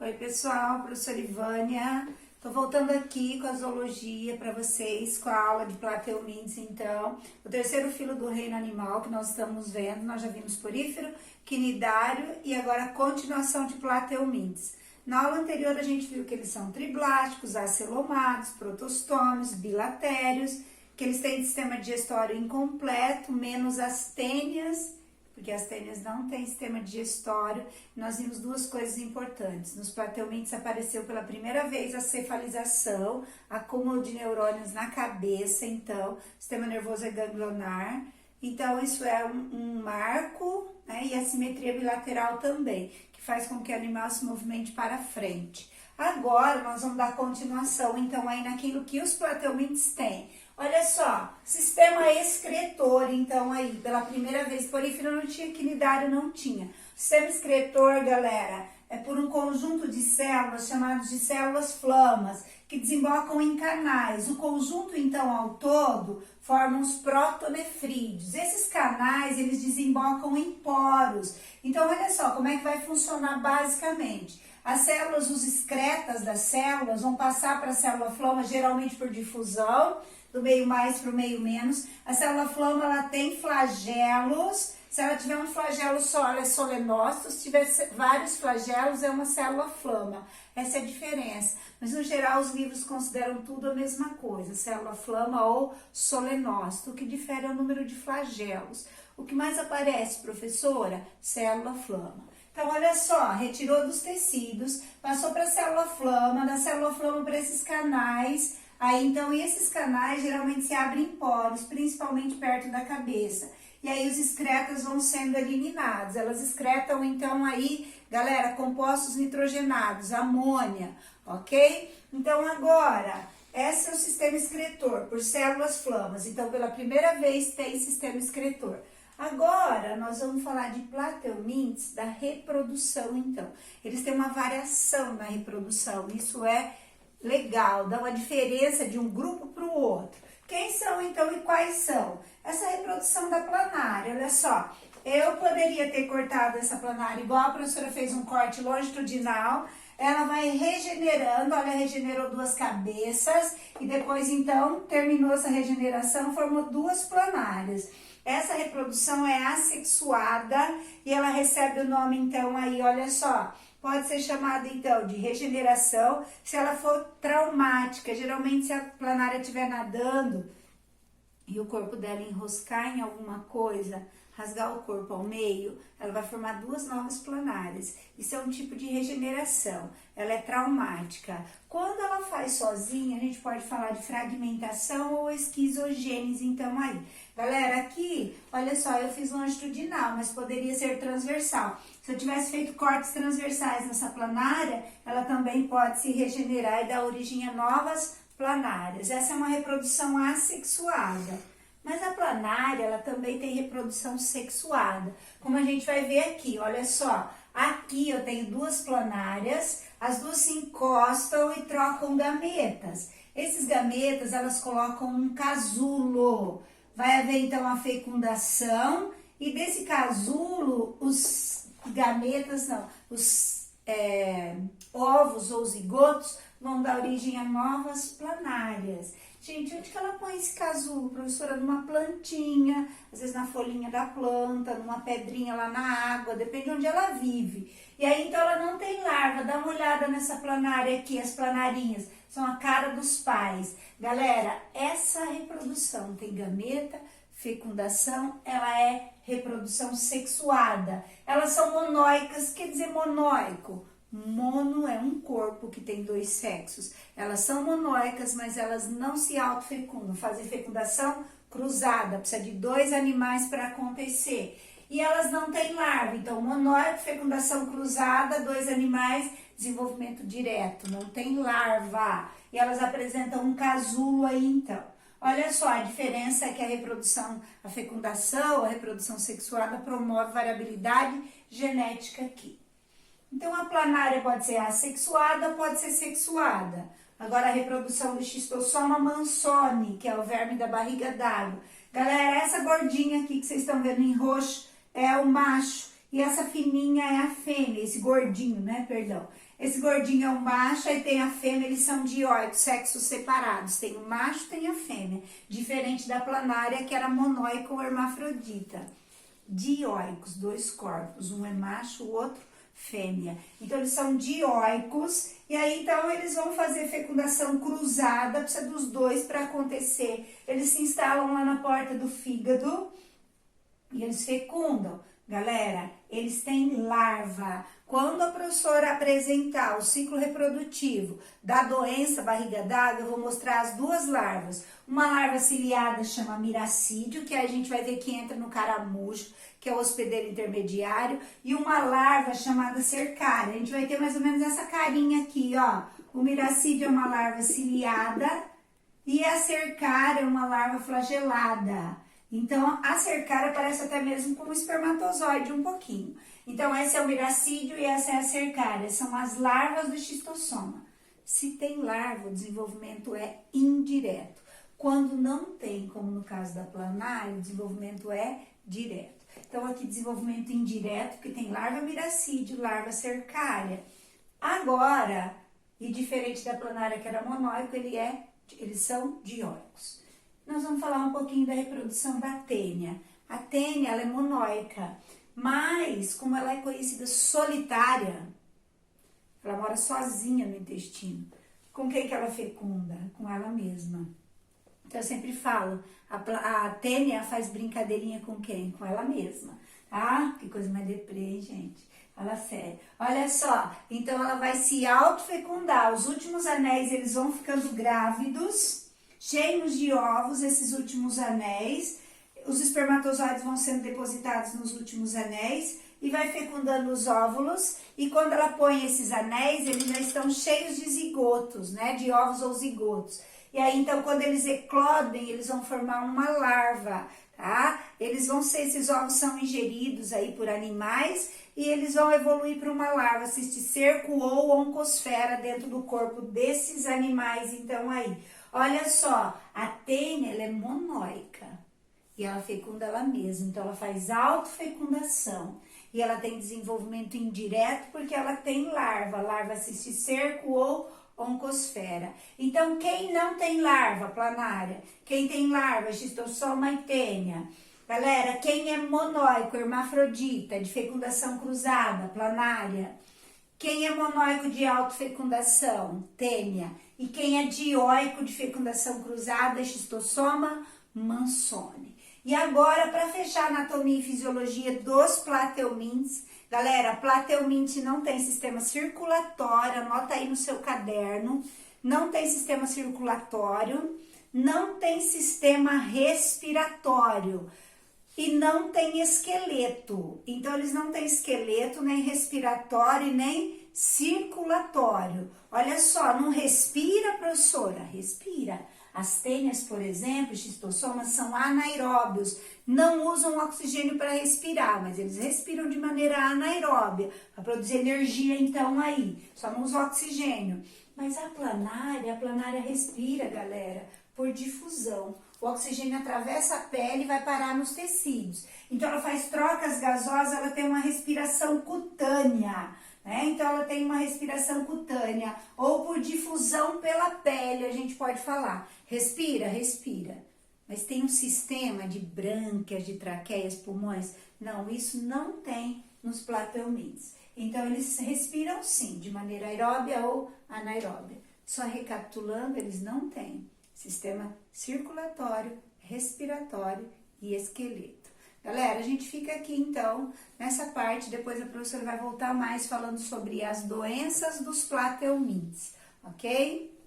Oi pessoal, professora Ivânia. Tô voltando aqui com a zoologia para vocês, com a aula de Plateumintes, então. O terceiro filo do reino animal que nós estamos vendo, nós já vimos porífero, quinidário e agora a continuação de Plateumintes. Na aula anterior a gente viu que eles são triblásticos, acelomados, protostômios, bilatérios, que eles têm sistema digestório incompleto, menos as tênias, porque as tênias não têm sistema digestório. Nós vimos duas coisas importantes. Nos plateumintes apareceu pela primeira vez a cefalização, acúmulo de neurônios na cabeça, então, o sistema nervoso é ganglionar. Então, isso é um marco, né, e a simetria bilateral também, que faz com que o animal se movimente para frente. Agora, nós vamos dar continuação, então, aí naquilo que os plateumintes têm. Olha só, sistema excretor, então aí, pela primeira vez, porífero não tinha, quinidário não tinha. O sistema excretor, galera, é por um conjunto de células chamadas de células flamas, que desembocam em canais. O conjunto, então, ao todo, forma os protonefrídeos. Esses canais, eles desembocam em poros. Então, olha só como é que vai funcionar basicamente. As células, os excretas das células, vão passar para a célula flama, geralmente por difusão, do meio mais para o meio menos. A célula flama, ela tem flagelos. Se ela tiver um flagelo só, ela é solenócito. Se tiver vários flagelos, é uma célula flama. Essa é a diferença. Mas, no geral, os livros consideram tudo a mesma coisa, célula flama ou solenócito. O que difere é o número de flagelos. O que mais aparece, professora? Célula flama. Então, olha só, retirou dos tecidos, passou para a célula flama, da célula flama para esses canais. Aí, então, esses canais geralmente se abrem em poros, principalmente perto da cabeça. E aí, os excretas vão sendo eliminados. Elas excretam, então, aí, galera, compostos nitrogenados, amônia, ok? Então, agora, esse é o sistema excretor, por células flamas. Então, pela primeira vez, tem sistema excretor. Agora, nós vamos falar de plateumintes, da reprodução, então. Eles têm uma variação na reprodução, isso é legal, dá uma diferença de um grupo para o outro. Quem são, então, e quais são? Essa reprodução da planária, olha só. Eu poderia ter cortado essa planária igual a professora fez um corte longitudinal. Ela vai regenerando, olha, regenerou duas cabeças. E depois, então, terminou essa regeneração, formou duas planárias. Essa reprodução é assexuada e ela recebe o nome, então, aí, olha só. Pode ser chamada, então, de regeneração se ela for traumática. Geralmente, se a planária estiver nadando e o corpo dela enroscar em alguma coisa, rasgar o corpo ao meio, ela vai formar duas novas planárias. Isso é um tipo de regeneração. Ela é traumática. Quando ela faz sozinha, a gente pode falar de fragmentação ou esquizogênese, então, aí. Galera, aqui, olha só, eu fiz longitudinal, mas poderia ser transversal. Se eu tivesse feito cortes transversais nessa planária, ela também pode se regenerar e dar origem a novas planárias. Essa é uma reprodução assexuada. Mas a planária, ela também tem reprodução sexuada. Como a gente vai ver aqui, olha só. Aqui eu tenho duas planárias, as duas se encostam e trocam gametas. Esses gametas, elas colocam um casulo. Vai haver, então, a fecundação e desse casulo, os gametas, não, os ovos ou zigotos vão dar origem a novas planárias. Gente, onde que ela põe esse casulo, professora? Numa plantinha, às vezes na folhinha da planta, numa pedrinha lá na água, depende de onde ela vive. E aí, então, ela não tem larva. Dá uma olhada nessa planária aqui, as planarinhas, são a cara dos pais. Galera, essa reprodução tem gameta, fecundação, ela é reprodução sexuada. Elas são monóicas, quer dizer monóico. Mono é um corpo que tem dois sexos. Elas são monóicas, mas elas não se autofecundam. Fazem fecundação cruzada, precisa de dois animais para acontecer. E elas não têm larva. Então, monóico, fecundação cruzada, dois animais, desenvolvimento direto. Não tem larva. E elas apresentam um casulo aí, então. Olha só, a diferença é que a reprodução, a fecundação, a reprodução sexuada promove variabilidade genética aqui. Então, a planária pode ser assexuada, pode ser sexuada. Agora, a reprodução do Schistossoma mansoni, que é o verme da barriga d'água. Galera, essa gordinha aqui que vocês estão vendo em roxo é o macho. e essa fininha é a fêmea, esse gordinho, né, perdão. Esse gordinho é o macho, aí tem a fêmea, eles são dioicos, sexos separados. Tem o macho, tem a fêmea. Diferente da planária, que era monóica ou hermafrodita. Dioicos, 2 corpos, um é macho, o outro fêmea. Então, eles são dioicos, e aí, então, eles vão fazer fecundação cruzada, precisa dos dois para acontecer. Eles se instalam lá na porta do fígado e eles fecundam. Galera, eles têm larva. Quando a professora apresentar o ciclo reprodutivo da doença barriga d'água, eu vou mostrar as 2 larvas. Uma larva ciliada chama miracídio, que a gente vai ver que entra no caramujo, que é o hospedeiro intermediário, e uma larva chamada cercária. A gente vai ter mais ou menos essa carinha aqui, ó. O miracídio é uma larva ciliada e a cercária é uma larva flagelada. Então, a cercária parece até mesmo com um espermatozoide um pouquinho. Então, esse é o miracídio e essa é a cercária. São as larvas do xistossoma. Se tem larva, o desenvolvimento é indireto. Quando não tem, como no caso da planária, o desenvolvimento é direto. Então, aqui desenvolvimento indireto, porque tem larva miracídio, larva cercária. Agora, e diferente da planária que era monóico, eles são dioicos. Nós vamos falar um pouquinho da reprodução da tênia. A tênia, ela é monóica, mas como ela é conhecida solitária, ela mora sozinha no intestino. Com quem que ela fecunda? Com ela mesma. Então, eu sempre falo, a tênia faz brincadeirinha com quem? Com ela mesma. Ah, que coisa mais deprê, gente. Fala sério. Olha só, então ela vai se autofecundar. Os últimos anéis, eles vão ficando grávidos, cheios de ovos, esses últimos anéis. Os espermatozoides vão sendo depositados nos últimos anéis e vai fecundando os óvulos. E quando ela põe esses anéis, eles já estão cheios de zigotos, né? De ovos ou zigotos. E aí, então, quando eles eclodem, eles vão formar uma larva, tá? Esses ovos são ingeridos aí por animais e eles vão evoluir para uma larva, cisticerco ou oncosfera dentro do corpo desses animais, então, aí. Olha só, a tênia, ela é monóica e ela fecunda ela mesma, então ela faz autofecundação e ela tem desenvolvimento indireto porque ela tem larva cisticerco ou oncosfera. Então, quem não tem larva planária, quem tem larva, xistossoma e tênia, galera, quem é monóico, hermafrodita, de fecundação cruzada, planária, quem é monóico de autofecundação, tênia, e quem é dioico de fecundação cruzada, xistossoma, mansone. E agora, para fechar a anatomia e fisiologia dos plateumintes, galera, plateumintes não tem sistema circulatório, anota aí no seu caderno, não tem sistema circulatório, não tem sistema respiratório e não tem esqueleto. Então, eles não têm esqueleto, nem respiratório e nem circulatório. Olha só, não respira, professora? Respira. As tênias, por exemplo, xistossomas, são anaeróbios, não usam oxigênio para respirar, mas eles respiram de maneira anaeróbia, para produzir energia, então, aí, só não usa oxigênio. Mas a planária respira, galera, por difusão. O oxigênio atravessa a pele e vai parar nos tecidos. Então, ela faz trocas gasosas, ela tem uma respiração cutânea, né? Então, ela tem uma respiração cutânea, ou por difusão pela pele, a gente pode falar. Respira, respira. Mas tem um sistema de brânquias, de traqueias, pulmões? Não, isso não tem nos plateumintes. Então, eles respiram sim, de maneira aeróbia ou anaeróbia. Só recapitulando, eles não têm sistema circulatório, respiratório e esqueleto. Galera, a gente fica aqui então nessa parte, depois a professora vai voltar mais falando sobre as doenças dos plateumintes, ok?